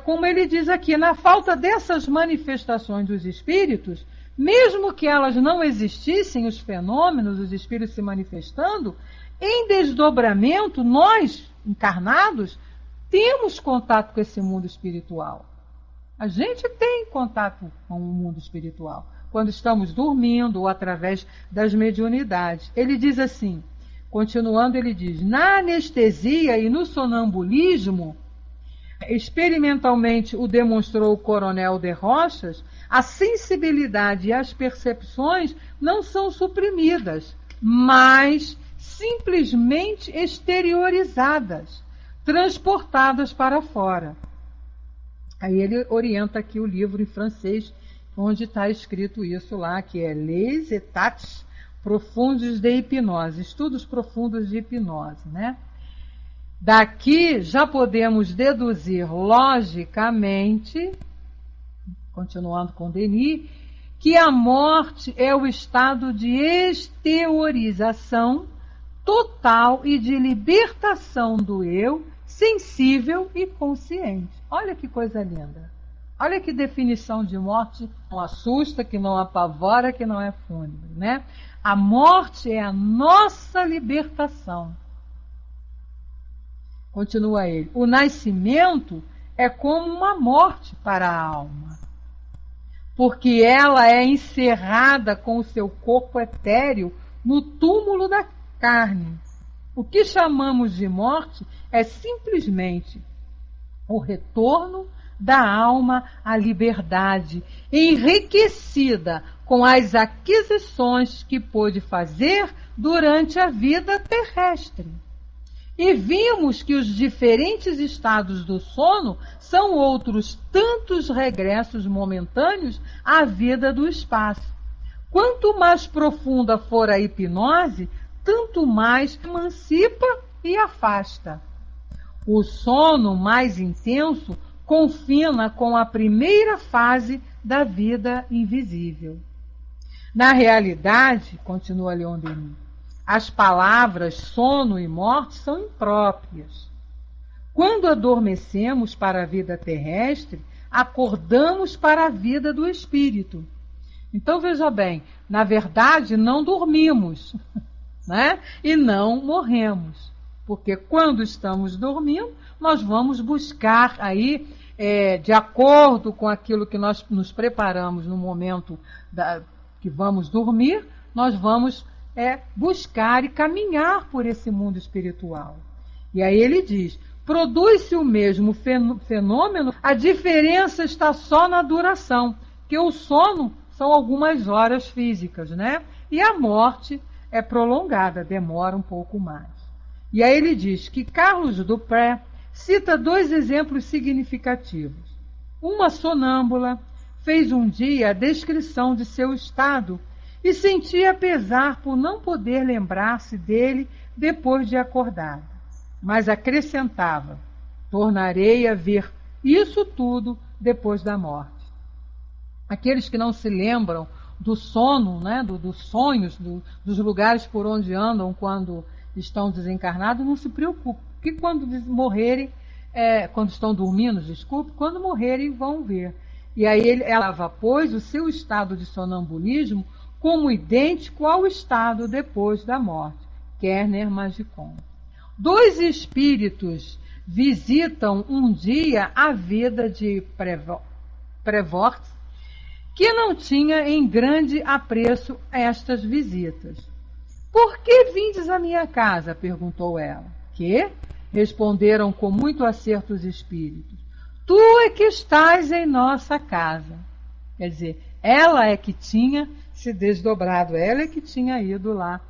como ele diz aqui, na falta dessas manifestações dos espíritos, mesmo que elas não existissem, os fenômenos, os espíritos se manifestando, em desdobramento, nós, encarnados, temos contato com esse mundo espiritual. A gente tem contato com o mundo espiritual, quando estamos dormindo ou através das mediunidades. Ele diz assim, continuando, ele diz, na anestesia e no sonambulismo, experimentalmente o demonstrou o Coronel de Rochas, a sensibilidade e as percepções não são suprimidas, mas simplesmente exteriorizadas, transportadas para fora. Aí ele orienta aqui o livro em francês, onde está escrito isso lá, que é Les États profondos de hipnose, estudos profundos de hipnose, né? Daqui já podemos deduzir logicamente, continuando com Denis, que a morte é o estado de exteriorização total e de libertação do eu, sensível e consciente. Olha que coisa linda. Olha que definição de morte, não assusta, que não apavora, que não é fúnebre, né? A morte é a nossa libertação. Continua ele. O nascimento é como uma morte para a alma, porque ela é encerrada com o seu corpo etéreo no túmulo da carne. O que chamamos de morte é simplesmente o retorno da alma à liberdade, enriquecida com as aquisições que pôde fazer durante a vida terrestre. E vimos que os diferentes estados do sono são outros tantos regressos momentâneos à vida do espaço. Quanto mais profunda for a hipnose, tanto mais emancipa e afasta. O sono mais intenso confina com a primeira fase da vida invisível. Na realidade, continua Leon Denis, as palavras sono e morte são impróprias. Quando adormecemos para a vida terrestre, acordamos para a vida do espírito. Então, veja bem, na verdade, não dormimos, né? E não morremos. Porque quando estamos dormindo, nós vamos buscar aí, de acordo com aquilo que nós nos preparamos no momento que vamos dormir, nós vamos buscar e caminhar por esse mundo espiritual. E aí ele diz, produz-se o mesmo fenômeno, a diferença está só na duração, que o sono são algumas horas físicas, né? E a morte é prolongada, demora um pouco mais. E aí ele diz que Carlos Dupré cita 2 exemplos significativos. Uma sonâmbula fez um dia a descrição de seu estado e sentia pesar por não poder lembrar-se dele depois de acordada. Mas acrescentava, tornarei a ver isso tudo depois da morte. Aqueles que não se lembram do sono, né, dos sonhos, dos lugares por onde andam quando estão desencarnados, não se preocupem, porque quando morrerem, quando estão dormindo, quando morrerem vão ver. E aí ela pois o seu estado de sonambulismo como idêntico ao estado depois da morte. Kerner Magicon. 2 espíritos visitam um dia a vida de Prévost, que não tinha em grande apreço estas visitas. Por que vindes à minha casa? Perguntou ela. Que? Responderam com muito acerto os espíritos. Tu é que estás em nossa casa. Quer dizer, ela é que tinha se desdobrado, ela é que tinha ido lá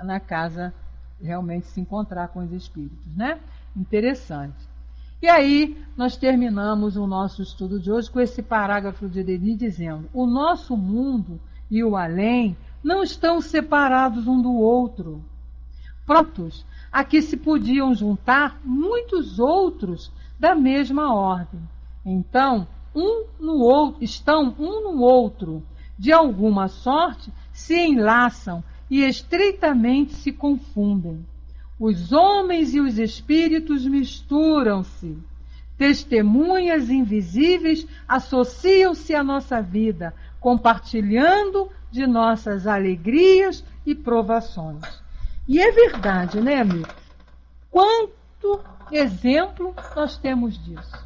na casa realmente se encontrar com os espíritos, né? Interessante. E aí nós terminamos o nosso estudo de hoje com esse parágrafo de Denis dizendo: o nosso mundo e o além não estão separados um do outro. Prontos, aqui se podiam juntar muitos outros da mesma ordem. Então, estão um no outro, de alguma sorte, se enlaçam e estreitamente se confundem. Os homens e os espíritos misturam-se. Testemunhas invisíveis associam-se à nossa vida, compartilhando de nossas alegrias e provações. E é verdade, né, amigo? Quanto exemplo nós temos disso?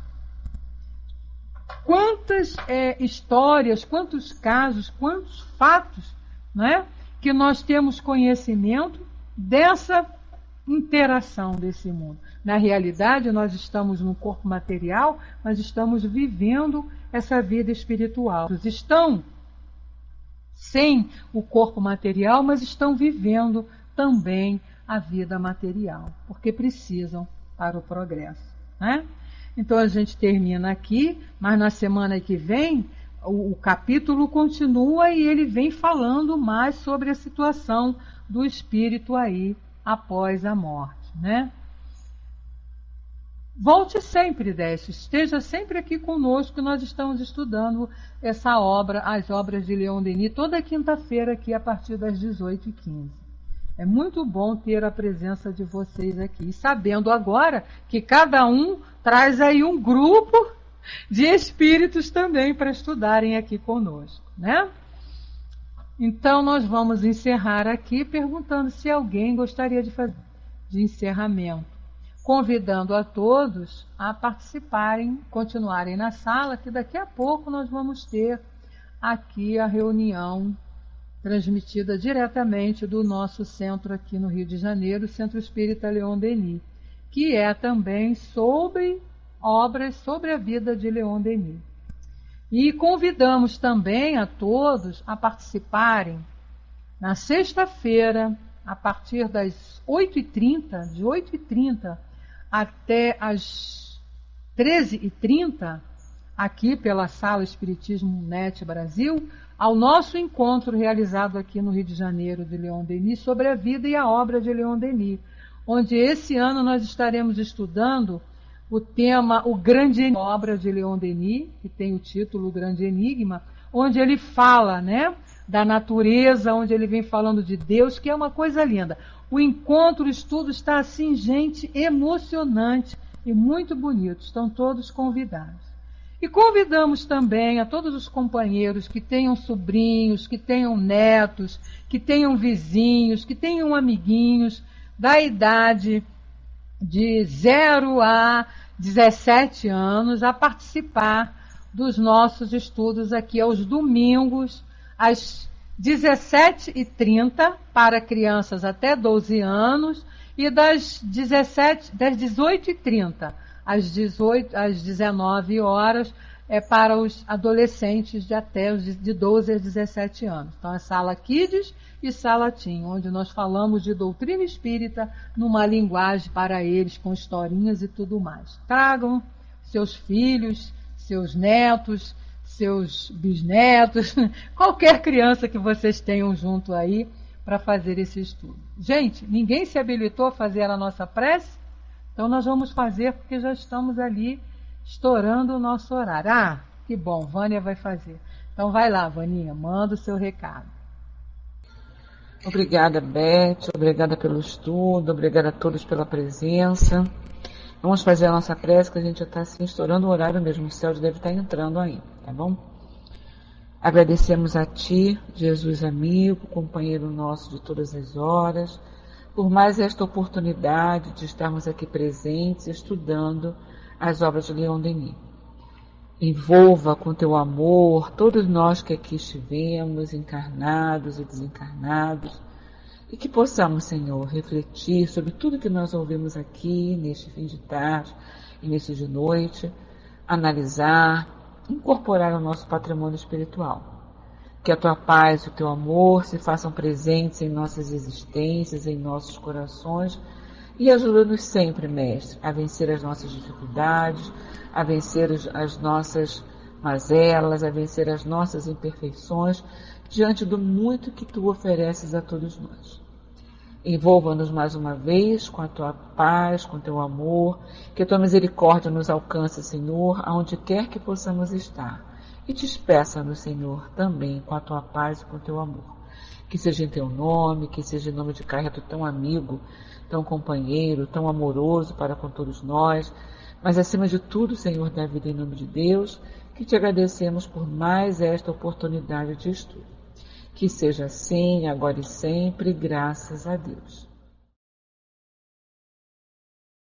Quantas histórias, quantos casos, quantos fatos, né, que nós temos conhecimento dessa interação desse mundo. Na realidade, nós estamos no corpo material, mas estamos vivendo essa vida espiritual. Eles estão sem o corpo material, mas estão vivendo também a vida material, porque precisam para o progresso, né? Então a gente termina aqui, mas na semana que vem o capítulo continua e ele vem falando mais sobre a situação do espírito aí após a morte, né? Volte sempre, Décio, esteja sempre aqui conosco, que nós estamos estudando essa obra, as obras de Leon Denis, toda quinta-feira aqui a partir das 18h15. É muito bom ter a presença de vocês aqui, sabendo agora que cada um traz aí um grupo de espíritos também para estudarem aqui conosco, né? Então nós vamos encerrar aqui perguntando se alguém gostaria de fazer de encerramento, convidando a todos a participarem, continuarem na sala, que daqui a pouco nós vamos ter aqui a reunião transmitida diretamente do nosso centro aqui no Rio de Janeiro, o Centro Espírita Leon Denis, que é também sobre obras sobre a vida de Leon Denis. E convidamos também a todos a participarem na sexta-feira, a partir das 8h30, de 8h30 até as 13h30, aqui pela Sala Espiritismo Net Brasil, ao nosso encontro realizado aqui no Rio de Janeiro de Leon Denis sobre a vida e a obra de Leon Denis, onde esse ano nós estaremos estudando o tema O Grande Obra de Leon Denis, que tem o título O Grande Enigma, onde ele fala, né, da natureza, onde ele vem falando de Deus, que é uma coisa linda. O encontro, o estudo está assim, gente, emocionante e muito bonito. Estão todos convidados. E convidamos também a todos os companheiros que tenham sobrinhos, que tenham netos, que tenham vizinhos, que tenham amiguinhos da idade de 0 a 17 anos a participar dos nossos estudos aqui aos domingos, às 17h30 para crianças até 12 anos e das 18h30 às 19 horas para os adolescentes de 12 a 17 anos. Então é sala Kids e sala Teen, onde nós falamos de doutrina espírita numa linguagem para eles, com historinhas e tudo mais. Tragam seus filhos, seus netos, seus bisnetos, qualquer criança que vocês tenham junto aí para fazer esse estudo. Gente, ninguém se habilitou a fazer a nossa prece? Então nós vamos fazer porque já estamos ali estourando o nosso horário. Ah, que bom, Vânia vai fazer. Então vai lá, Vaninha, manda o seu recado. Obrigada, Beth, obrigada pelo estudo, obrigada a todos pela presença. Vamos fazer a nossa prece, que a gente já está assim, estourando o horário mesmo, o céu já deve estar entrando aí, tá bom? Agradecemos a Ti, Jesus amigo, companheiro nosso de todas as horas, por mais esta oportunidade de estarmos aqui presentes, estudando as obras de Leon Denis. Envolva com Teu amor todos nós que aqui estivemos, encarnados e desencarnados, e que possamos, Senhor, refletir sobre tudo que nós ouvimos aqui, neste fim de tarde e neste de noite, analisar, incorporar ao nosso patrimônio espiritual. Que a Tua paz e o Teu amor se façam presentes em nossas existências, em nossos corações, e ajuda-nos sempre, Mestre, a vencer as nossas dificuldades, a vencer as nossas mazelas, a vencer as nossas imperfeições, diante do muito que Tu ofereces a todos nós. Envolva-nos mais uma vez com a Tua paz, com o Teu amor, que a Tua misericórdia nos alcance, Senhor, aonde quer que possamos estar. E despeça-nos, Senhor, também com a Tua paz e com o Teu amor. Que seja em Teu nome, que seja em nome de Carreto, tão amigo, tão companheiro, tão amoroso para com todos nós, mas acima de tudo, Senhor da vida, em nome de Deus, que Te agradecemos por mais esta oportunidade de estudo. Que seja assim, agora e sempre, graças a Deus.